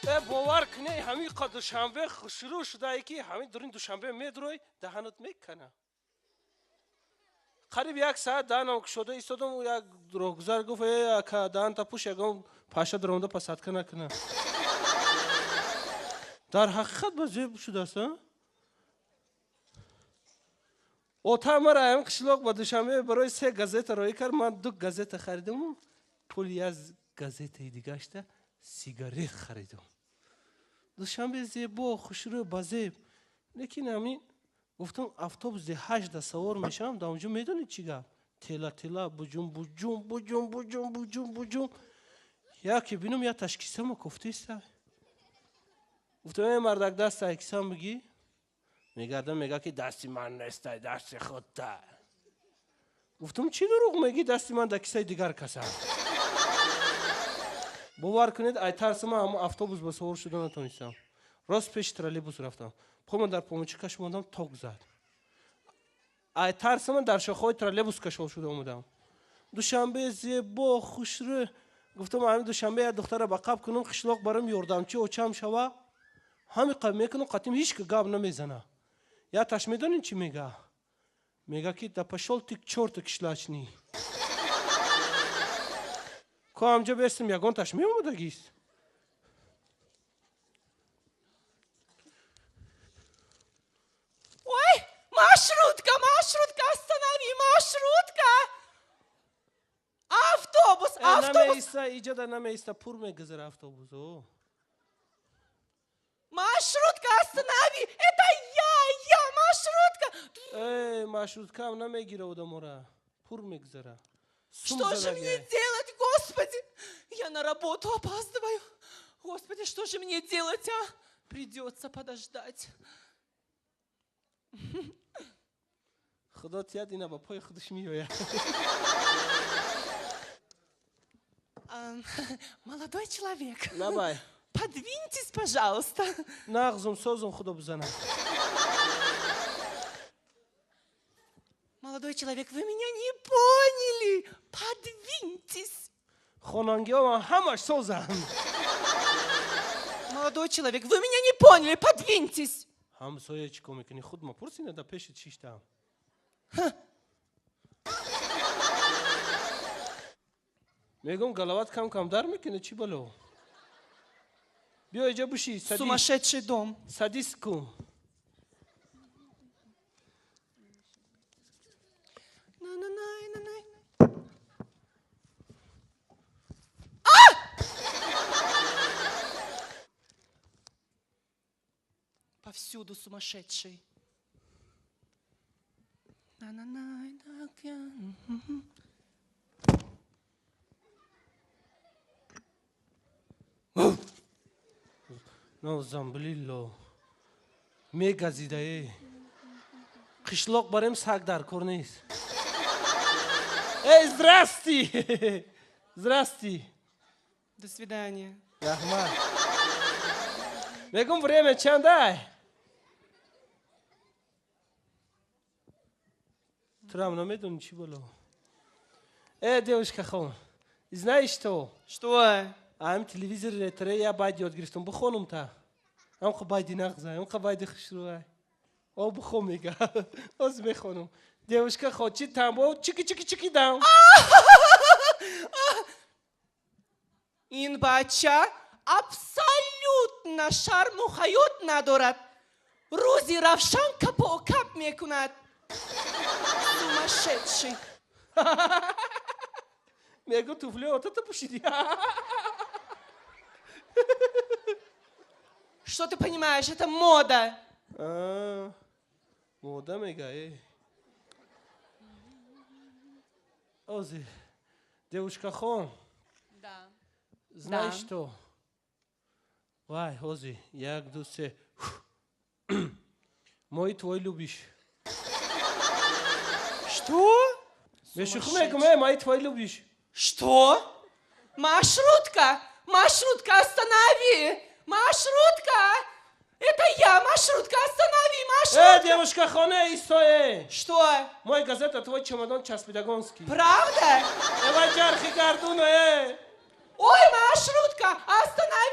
باور کنی همین قد دوشنبه شروع شده ای که همین دورین دوشنبه میدروی دهنت میکنه قریب 1 ساعت دهنم شده ایستادم و یک دروغگزار گفت که دهن تا پوش یکم پاشه درونده پسات نکنه در حقیقت بازی شده است اوتا مرا هم قشلاق با دوشنبه برای 3 گازت روی کرد من 2 گازت خریدم و پولی از گازت دیگه اشته سیگاری خریدم دوشنبه زیبا خوشرو بازی لیکن همین گفتم اتوبوس 8 سوار میشم دا اونجا میدونید چیگه تلا بجوم یا که بینم یا تشکیسه ما کفته است گفتم مردک دست اکسام بگی میگه که دستی من نیست دست خودت گفتم چی دروغ میگی دستی من در کیسه دیگر کسه باور کنید ای ترسم اما اتوبوس با سوار شده نتونستم راست پیش ترالیبوس رفتم من در پومچکش موندم توق زد ای ترسم در شاخه‌های ترالیبوس کشول شده اومدم دوشنبه زیبا خوشرو گفتم همین دوشنبه یک دختر با قاب کنم قشلاق برام یاردمچی و چم شوه همین قاب میکنم قطیم هیچ که گاب نمیزنه یا تاش میدونین چی میگه که دا پشول تیک چورت کشلاچنی که همجا برسیم یگان تاش میومدگیست Маршрутка, останови, маршрутка! Автобус! ایجا نمیسته پور میگذره автобусу. Маршрутка, останови! Это я, маршрутка! маршрутка هم نمیگیره و دمورا پور میگذره. Что же мне делать, Господи? Я на работу опаздываю. Господи, что же мне делать, а? Придется подождать. خدا تیاد اینا با پای خودش میوه Молодой человек, نبای подвиньтесь, пожалуйста. نغزم سوزم خدا بزنم Молодой человек, вы меня не поняли. Подвиньтесь. خونانگی ها همش سوزم Молодой человек, вы меня не поняли. Подвиньтесь. همسایه چی کار میکنی خود ما پرسینه در پیشت چیشتم میگم گلوات کم در میکنه چی بلو بیا اینجا بشی Сумасшедший дом. سادیست کن Повсюду сумасшедший. نازنبلیلو میگزیده ای قشلاق بریم سگ در کار نیست ای здрасти До свидания. رحمت میگم время چنده ترام نمیدونی چی بلو девушка خون знаешь что Что? ам телевизор ретре я باید یاد گرفتم بخونم تا ام خو باید نغزه ام خو باید خشروه او بخون میگه از میخونم девушка خود چی تنبو چیکی دام این بچه абсолютно شرم و حیات ندارد. روزی روشن کپ و کپ میکند. Сумасшедший. میگم توفلی آتا پوشیدی Что ты понимаешь? Это мода. мода میگه اوزی девушка خون Да. знаешь что вай اوزی 1 2 3 мой твой любишь Что? Мешухмегме, мой твой любишь. Что? Маршрутка! Маршрутка, останови! Маршрутка! Это я, маршрутка, останови, маршрутка! девушка, хоне истое. Что? Мой газета, твой чемодан Час-Педагонский. Правда? Давай, жархи, гардуно, Ой, маршрутка, останови!